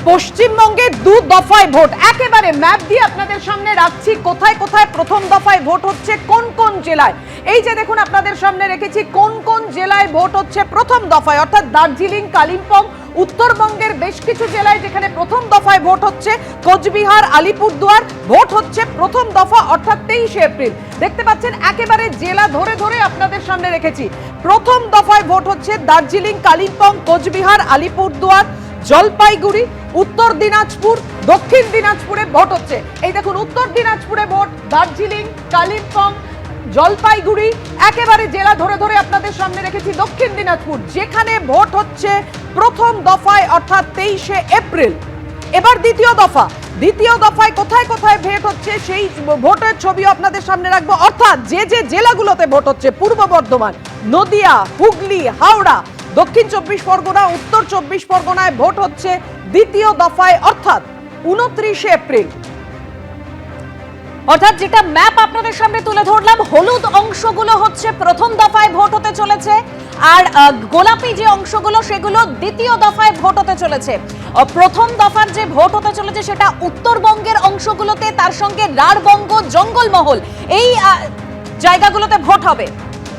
পশ্চিমবঙ্গে দু দফায় ভোট, একেবারে ম্যাপ দিয়ে আপনাদের সামনে রাখছি কোথায় কোথায় প্রথম দফায় ভোট হচ্ছে, কোন কোন জেলায়। এই যে দেখুন আপনাদের সামনে রেখেছি কোন কোন জেলায় ভোট হচ্ছে প্রথম দফায়, অর্থাৎ দার্জিলিং, কালিম্পং, উত্তরবঙ্গের বেশ কিছু জেলায় যেখানে প্রথম দফায় ভোট হচ্ছে। কোচবিহার, আলিপুরদুয়ার ভোট হচ্ছে প্রথম দফা অর্থাৎ 23 এপ্রিল। দেখতে পাচ্ছেন একেবারে জেলা ধরে ধরে আপনাদের সামনে রেখেছি। প্রথম দফায় ভোট হচ্ছে দার্জিলিং, কালিম্পং, কোচবিহার, আলিপুরদুয়ার, জলপাইগুড়ি, উত্তর দিনাজপুর, দক্ষিণ দিনাজপুরে ভোট হচ্ছে। এই দেখুন উত্তর দিনাজপুরে ভোট, দার্জিলিং, কালিম্পং, জলপাইগুড়ি, একেবারে জেলা ধরে ধরে আপনাদের সামনে রেখেছি দক্ষিণ দিনাজপুর যেখানে ভোট হচ্ছে প্রথম দফায় অর্থাৎ 23 এপ্রিল। এবার দ্বিতীয় দফায় কোথায় কোথায় ভোট হচ্ছে সেই ভোটের ছবিও আপনাদের সামনে রাখবো, অর্থাৎ যে যে জেলাগুলোতে ভোট হচ্ছে পূর্ব বর্ধমান, নদিয়া, হুগলি, হাওড়া, দক্ষিণ 24 পরগনা, উত্তর 24 পরগনায় ভোট হচ্ছে দ্বিতীয় দফায় অর্থাৎ 29 এপ্রিল। অর্থাৎ যেটা ম্যাপ আপনাদের সামনে তুলে ধরলাম, হলুদ অংশগুলো হচ্ছে প্রথম দফায় ভোট হতে চলেছে, আর গোলাপি যে অংশগুলো সেগুলো দ্বিতীয় দফায় ভোট হতে চলেছে। প্রথম দফার যে ভোট হতে চলেছে সেটা উত্তরবঙ্গের অংশগুলোতে, তার সঙ্গে রাঢ়বঙ্গ, জঙ্গলমহল এই জায়গাগুলোতে ভোট হবে।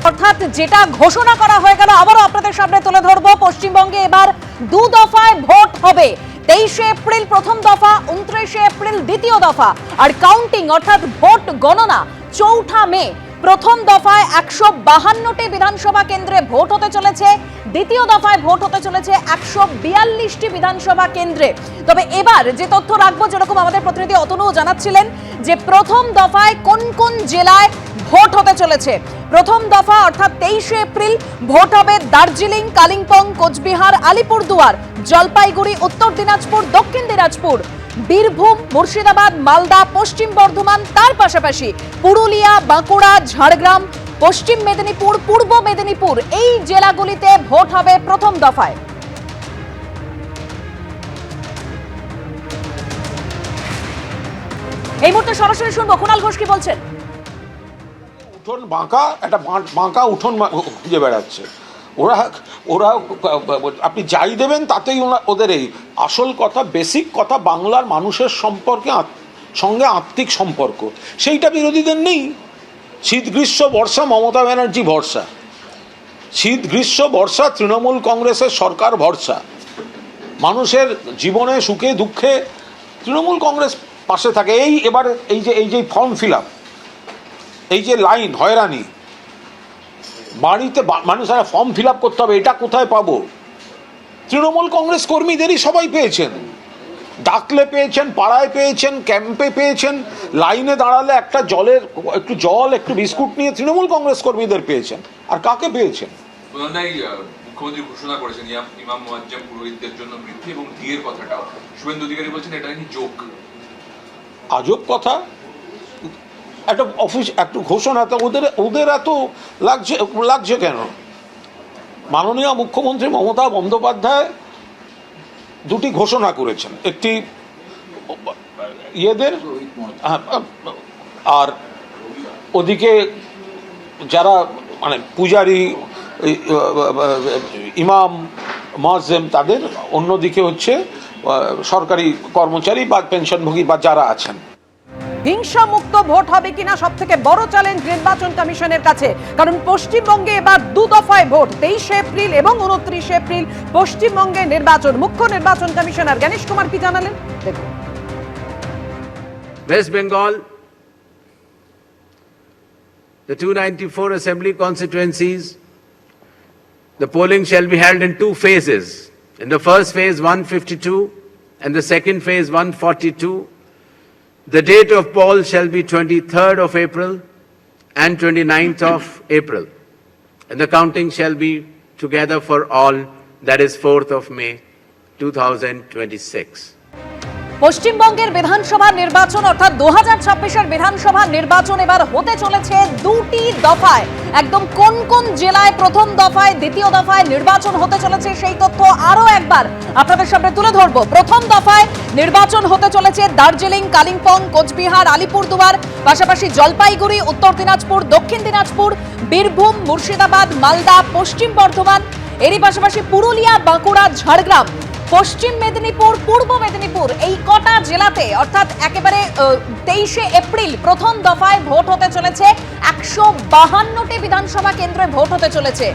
অর্থাৎ যেটা ঘোষণা করা হয়ে গেল আবারও আপনাদের সামনে তুলে ধরবো, পশ্চিমবঙ্গে এবার দু দফায় ভোট হবে। 23 এপ্রিল প্রথম দফা, 29 এপ্রিল দ্বিতীয় দফা। আর কাউন্টিং অর্থাৎ ভোট গণনা 4 মে। প্রথম দফায় 152টি বিধানসভা কেন্দ্রে ভোট হতে চলেছে, দ্বিতীয় দফায় ভোট হতে চলেছে 142টি বিধানসভা কেন্দ্রে। তবে এবার যে তথ্য রাখবো, যেরকম আমাদের প্রতিনিধি অতনু জানাচ্ছিলেন যে প্রথম দফায় কোন কোন জেলায় ভোট হতে চলেছে। প্রথম দফা অর্থাৎ 23 এপ্রিল ভোট হবে দার্জিলিং, কালিম্পং, কোচবিহার, আলিপুরদুয়ার, জলপাইগুড়ি, উত্তর দিনাজপুর, দক্ষিণ দিনাজপুর, বীরভূম, মুর্শিদাবাদ, মালদা, পশ্চিম বর্ধমান, তার পাশাপাশি পুরুলিয়া, বাঁকুড়া, ঝাড়গ্রাম, পশ্চিম মেদিনীপুর, পূর্ব মেদিনীপুর এই জেলাগুলিতে ভোট হবে প্রথম দফায়। এই মুহূর্তে সরাসরি শুনবো কুণাল ঘোষ কি বলছেন। উঠোন বাঁকা, একটা বাঁকা উঠোন খুঁজে বেড়াচ্ছে ওরা ওরা আপনি যাই দেবেন তাতেই ওদের এই আসল কথা, বেসিক কথা, বাংলার মানুষের সঙ্গে আত্মিক সম্পর্ক, সেইটা বিরোধীদের নেই। শীত গ্রীষ্ম বর্ষা মমতা ব্যানার্জি ভরসা, শীত গ্রীষ্ম বর্ষা তৃণমূল কংগ্রেসের সরকার ভরসা, মানুষের জীবনে সুখে দুঃখে তৃণমূল কংগ্রেস পাশে থাকে। এবার এই যে ফর্ম ফিল আপ, এই যে লাইন হয়রানি, বাড়িতে মানুষেরা ফর্ম ফিল আপ করতে হবে, এটা কোথায় পাবো? তৃণমূল কংগ্রেস কর্মীদেরই সবাই পেয়েছেন, ডাকলে পেয়েছেন, পাড়ায় পেয়েছেন, ক্যাম্পে পেয়েছেন, লাইনে দাঁড়ালে একটু জল একটু বিস্কুট নিয়ে তৃণমূল কংগ্রেস কর্মীদের পেয়েছেন। আর কাকে পেয়েছেন? মুখ্যমন্ত্রী ঘোষণা করেছেন ইমাম মুয়াজ্জম পুরোহিতদের জন্য বৃদ্ধি এবং ডিএর কথাটাও। শুভেন্দু অধিকারী বলছেন এটা নাকি জোক। আজব কথা। একটা অফিস একটু ঘোষণা তো ওদের এত লাগছে কেন? মাননীয় মুখ্যমন্ত্রী মমতা বন্দ্যোপাধ্যায় দুটি ঘোষণা করেছেন, একটি ইয়েদের আর ওদিকে যারা মানে পূজারি, ইমাম, মুয়াজ্জেম তাদের, অন্যদিকে হচ্ছে সরকারি কর্মচারী বা পেনশনভোগী বা যারা আছেন। হিংসা মুক্ত ভোট হবে কিনা সব থেকে বড় চ্যালেঞ্জ নির্বাচন কমিশনের কাছে, কারণ পশ্চিমবঙ্গে এবার দু দফায় ভোট, 23 এপ্রিল এবং 29 এপ্রিল পশ্চিমবঙ্গে নির্বাচন। মুখ্য নির্বাচন কমিশনার গণেশ কুমার কি জানালেন দেখুন। West Bengal, the 294 assembly constituencies, the polling shall be held in 2 phases. In the first phase 152 and the second phase 142. The date of poll shall be 23rd of April and 29th of April. And the counting shall be together for all, that is 4th of May 2026. পশ্চিমবঙ্গের বিধানসভা নির্বাচন অর্থাৎ 2026-এর বিধানসভা নির্বাচন এবার হতে চলেছে দুটি দফায়। একদম কোন কোন জেলায় প্রথম দফায়, দ্বিতীয় দফায় নির্বাচন হতে চলেছে সেই তথ্য আরো একবার আপনাদের সামনে তুলে ধরবো। প্রথম দফায় নির্বাচন হতে চলেছে দার্জিলিং, কালিম্পং, কোচবিহার, আলিপুরদুয়ার, পাশাপাশি জলপাইগুড়ি, উত্তর দিনাজপুর, দক্ষিণ দিনাজপুর, বীরভূম, মুর্শিদাবাদ, মালদা, পশ্চিম বর্ধমান, এরই পাশাপাশি পুরুলিয়া, বাঁকুড়া, ঝাড়গ্রাম, পশ্চিম মেদিনীপুর, পূর্ব মেদিনীপুর এই কটা জেলাতে অর্থাৎ একেবারে 23শে এপ্রিল প্রথম দফায় ভোট হতে চলেছে। 152টি বিধানসভা কেন্দ্রে ভোট হতে চলেছে।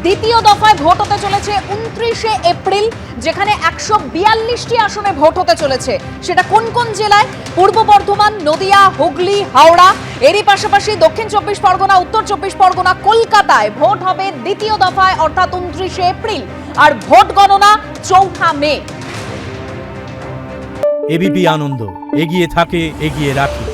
দ্বিতীয় দফায় ভোট হতে চলেছে 29শে এপ্রিল, যেখানে 142টি আসনে ভোট হতে চলেছে। সেটা কোন কোন জেলায়? পূর্ব বর্ধমান, নদিয়া, হুগলি, হাওড়া। এরই পাশাপাশি দক্ষিণ 24 পরগনা, উত্তর 24 পরগনা, কলকাতায় ভোট হবে দ্বিতীয় দফায় অর্থাৎ 29শে এপ্রিল। আর ভোট গণনা 4 মে। এবিপি আনন্দ, এগিয়ে থাকে, এগিয়ে রাখে।